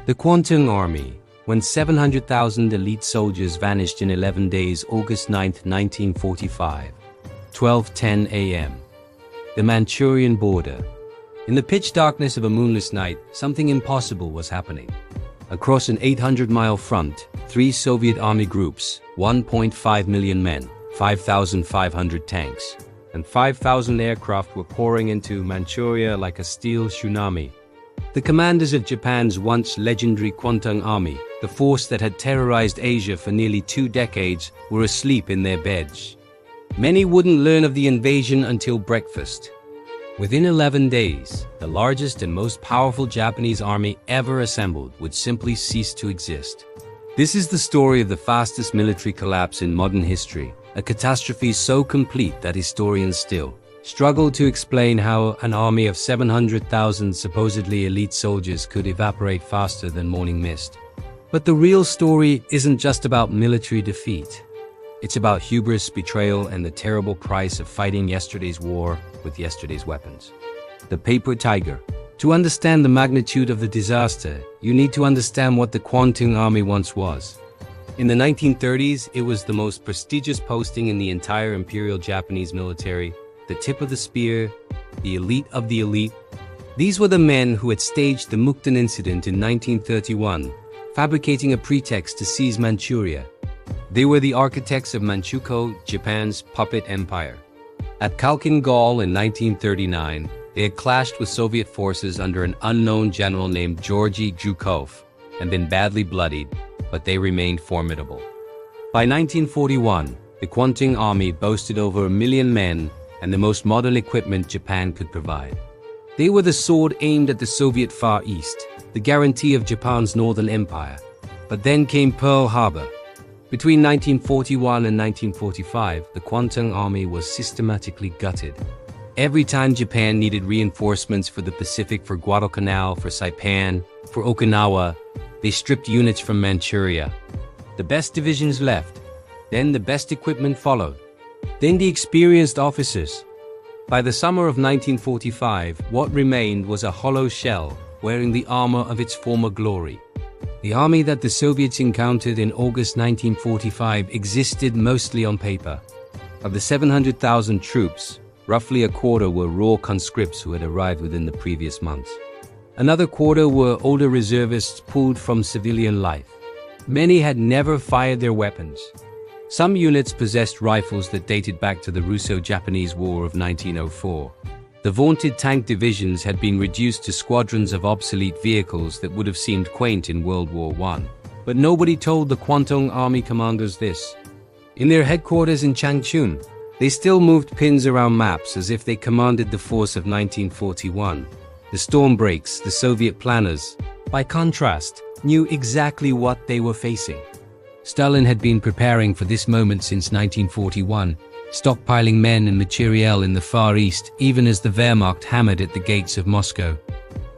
The Kwantung Army, when 700,000 elite soldiers vanished in 11 days, August 9, 1945, 12:10 a.m. The Manchurian border. In the pitch darkness of a moonless night, something impossible was happening. Across an 800-mile front, 3 Soviet army groups, 1.5 million men, 5,500 tanks, and 5,000 aircraft were pouring into Manchuria like a steel tsunami. The commanders of Japan's once legendary Kwantung Army, the force that had terrorized Asia for nearly 2 decades, were asleep in their beds. Many wouldn't learn of the invasion until breakfast. Within 11 days, the largest and most powerful Japanese army ever assembled would simply cease to exist. This is the story of the fastest military collapse in modern history, a catastrophe so complete that historians still struggle to explain how an army of 700,000 supposedly elite soldiers could evaporate faster than morning mist. But the real story isn't just about military defeat. It's about hubris, betrayal, and the terrible price of fighting yesterday's war with yesterday's weapons. The paper tiger. To understand the magnitude of the disaster, you need to understand what the Kwantung Army once was. In the 1930s, it was the most prestigious posting in the entire imperial Japanese military, the tip of the spear, the elite of the elite. These were the men who had staged the Mukden incident in 1931, fabricating a pretext to seize Manchuria. They were the architects of Manchukuo, Japan's puppet empire. At Khalkhin Gol in 1939, they had clashed with Soviet forces under an unknown general named Georgy Zhukov and been badly bloodied, but they remained formidable. By 1941, the Kwantung Army boasted over 1 million men and the most modern equipment Japan could provide. They were the sword aimed at the Soviet Far East, the guarantee of Japan's Northern Empire. But then came Pearl Harbor. Between 1941 and 1945, the Kwantung Army was systematically gutted. Every time Japan needed reinforcements for the Pacific, for Guadalcanal, for Saipan, for Okinawa, they stripped units from Manchuria. The best divisions left. Then the best equipment followed. Then the experienced officers. By the summer of 1945, what remained was a hollow shell wearing the armor of its former glory. The army that the Soviets encountered in August 1945 existed mostly on paper. Of the 700,000 troops, roughly a quarter were raw conscripts who had arrived within the previous months. Another quarter were older reservists pulled from civilian life. Many had never fired their weapons. Some units possessed rifles that dated back to the Russo-Japanese War of 1904. The vaunted tank divisions had been reduced to squadrons of obsolete vehicles that would have seemed quaint in World War I. But nobody told the Kwantung Army commanders this. In their headquarters in Changchun, they still moved pins around maps as if they commanded the force of 1941. The storm breaks, the Soviet planners, by contrast, knew exactly what they were facing. Stalin had been preparing for this moment since 1941, stockpiling men and materiel in the Far East, even as the Wehrmacht hammered at the gates of Moscow.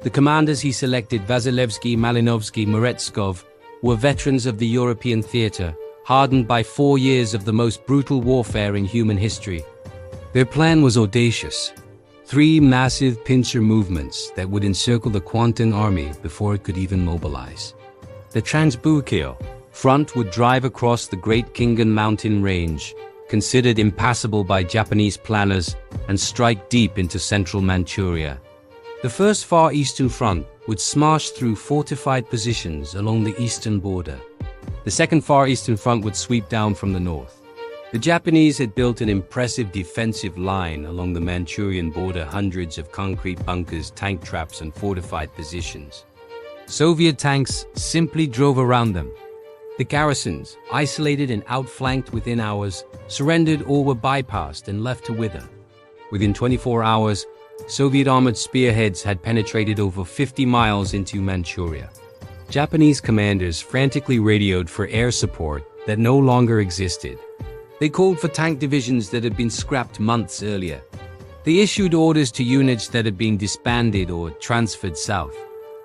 The commanders he selected, Vasilevsky, Malinovsky, Meretskov, were veterans of the European theater, hardened by 4 years of the most brutal warfare in human history. Their plan was audacious. 3 massive pincer movements that would encircle the Kwantung Army before it could even mobilize. The Transbukil front would drive across the Great Khingan mountain range, considered impassable by Japanese planners, and strike deep into central Manchuria. The first Far Eastern Front would smash through fortified positions along the eastern border. The second Far Eastern Front would sweep down from the north. The Japanese had built an impressive defensive line along the Manchurian border, hundreds of concrete bunkers, tank traps, and fortified positions. Soviet tanks simply drove around them. The garrisons, isolated and outflanked within hours, surrendered or were bypassed and left to wither. Within 24 hours, Soviet armored spearheads had penetrated over 50 miles into Manchuria. Japanese commanders frantically radioed for air support that no longer existed. They called for tank divisions that had been scrapped months earlier. They issued orders to units that had been disbanded or transferred south.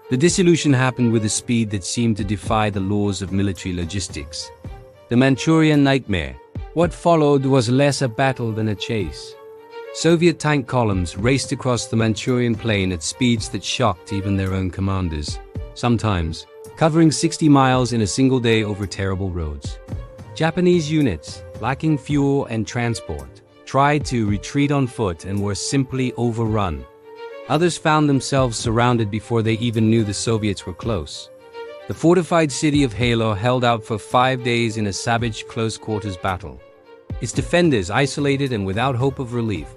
The dissolution happened with a speed that seemed to defy the laws of military logistics. The Manchurian nightmare. What followed was less a battle than a chase. Soviet tank columns raced across the Manchurian plain at speeds that shocked even their own commanders. Sometimes, covering 60 miles in a single day over terrible roads. Japanese units, lacking fuel and transport, tried to retreat on foot and were simply overrun. Others found themselves surrounded before they even knew the Soviets were close. The fortified city of Halo held out for 5 days in a savage close-quarters battle. Its defenders, isolated and without hope of relief,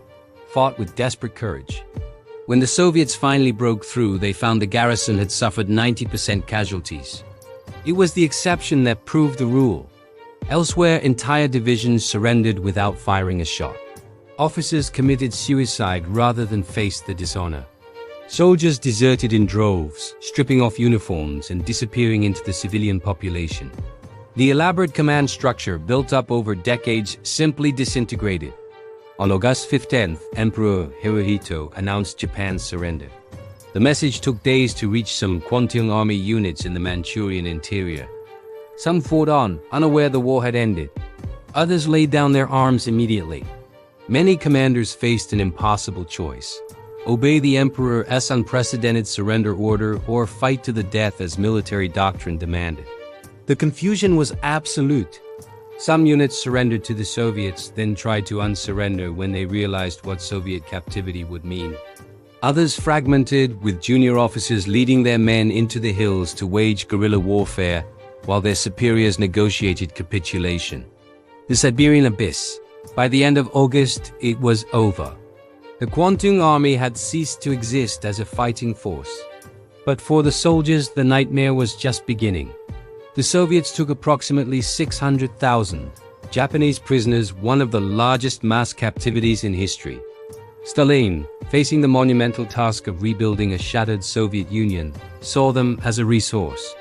fought with desperate courage. When the Soviets finally broke through, they found the garrison had suffered 90% casualties. It was the exception that proved the rule. Elsewhere, entire divisions surrendered without firing a shot. Officers committed suicide rather than face the dishonor. Soldiers deserted in droves, stripping off uniforms and disappearing into the civilian population. The elaborate command structure built up over decades simply disintegrated. On August 15th, Emperor Hirohito announced Japan's surrender. The message took days to reach some Kwantung Army units in the Manchurian interior. Some fought on, unaware the war had ended. Others laid down their arms immediately. Many commanders faced an impossible choice: obey the emperor's unprecedented surrender order or fight to the death as military doctrine demanded. The confusion was absolute. Some units surrendered to the Soviets, then tried to unsurrender when they realized what Soviet captivity would mean. Others fragmented, with junior officers leading their men into the hills to wage guerrilla warfare while their superiors negotiated capitulation. The Siberian Abyss. By the end of August, it was over. The Kwantung Army had ceased to exist as a fighting force. But for the soldiers, the nightmare was just beginning. The Soviets took approximately 600,000 Japanese prisoners, one of the largest mass captivities in history. Stalin, facing the monumental task of rebuilding a shattered Soviet Union, saw them as a resource.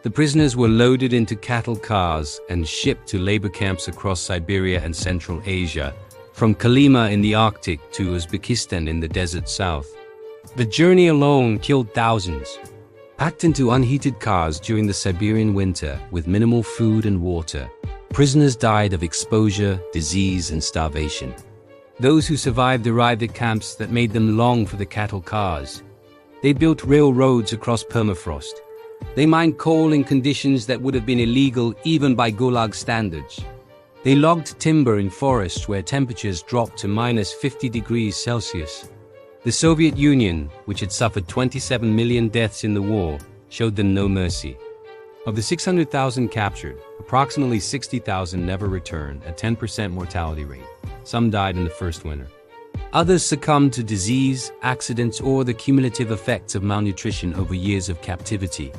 The prisoners were loaded into cattle cars and shipped to labor camps across Siberia and Central Asia, from Kolyma in the Arctic to Uzbekistan in the desert south. The journey alone killed thousands. Packed into unheated cars during the Siberian winter with minimal food and water, prisoners died of exposure, disease, and starvation. Those who survived arrived at camps that made them long for the cattle cars. They built railroads across permafrost. They mined coal in conditions that would have been illegal even by Gulag standards. They logged timber in forests where temperatures dropped to -50°C. The Soviet Union, which had suffered 27 million deaths in the war, showed them no mercy. Of the 600,000 captured, approximately 60,000 never returned, a 10% mortality rate. Some died in the first winter. Others succumbed to disease, accidents, or the cumulative effects of malnutrition over years of captivity.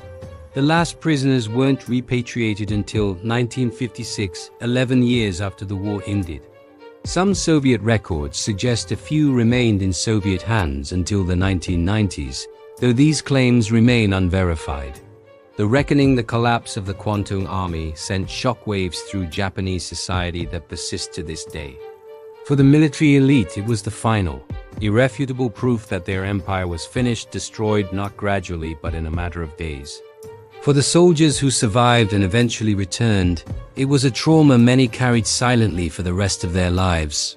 The last prisoners weren't repatriated until 1956, 11 years after the war ended. Some Soviet records suggest a few remained in Soviet hands until the 1990s, though these claims remain unverified. The reckoning, the collapse of the Kwantung Army, sent shockwaves through Japanese society that persist to this day. For the military elite, it was the final, irrefutable proof that their empire was finished, destroyed not gradually but in a matter of days. For the soldiers who survived and eventually returned, it was a trauma many carried silently for the rest of their lives.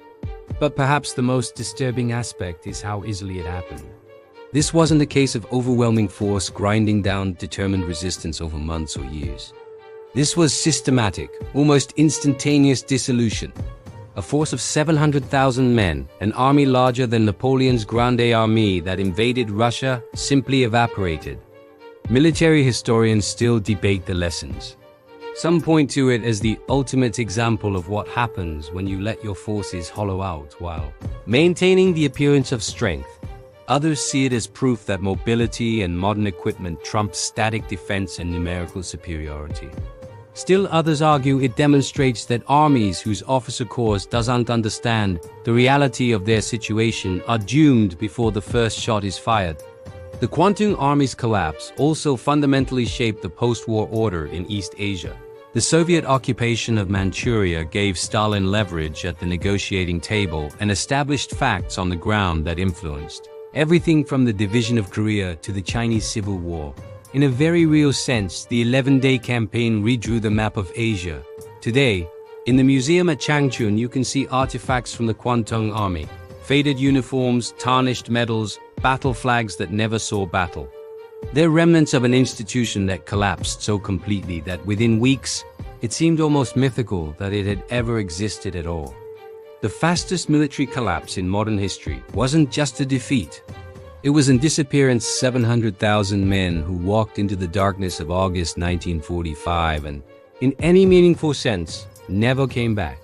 But perhaps the most disturbing aspect is how easily it happened. This wasn't a case of overwhelming force grinding down determined resistance over months or years. This was systematic, almost instantaneous dissolution. A force of 700,000 men, an army larger than Napoleon's Grande Armée that invaded Russia, simply evaporated. Military historians still debate the lessons. Some point to it as the ultimate example of what happens when you let your forces hollow out while maintaining the appearance of strength. Others see it as proof that mobility and modern equipment trump static defense and numerical superiority. Still others argue it demonstrates that armies whose officer corps doesn't understand the reality of their situation are doomed before the first shot is fired. The Kwantung Army's collapse also fundamentally shaped the post-war order in East Asia. The Soviet occupation of Manchuria gave Stalin leverage at the negotiating table and established facts on the ground that influenced everything from the division of Korea to the Chinese Civil War. In a very real sense, the 11-day campaign redrew the map of Asia. Today, in the museum at Changchun, you can see artifacts from the Kwantung Army. Faded uniforms, tarnished medals, battle flags that never saw battle. They're remnants of an institution that collapsed so completely that within weeks, it seemed almost mythical that it had ever existed at all. The fastest military collapse in modern history wasn't just a defeat. It was a disappearance. 700,000 men who walked into the darkness of August 1945 and, in any meaningful sense, never came back.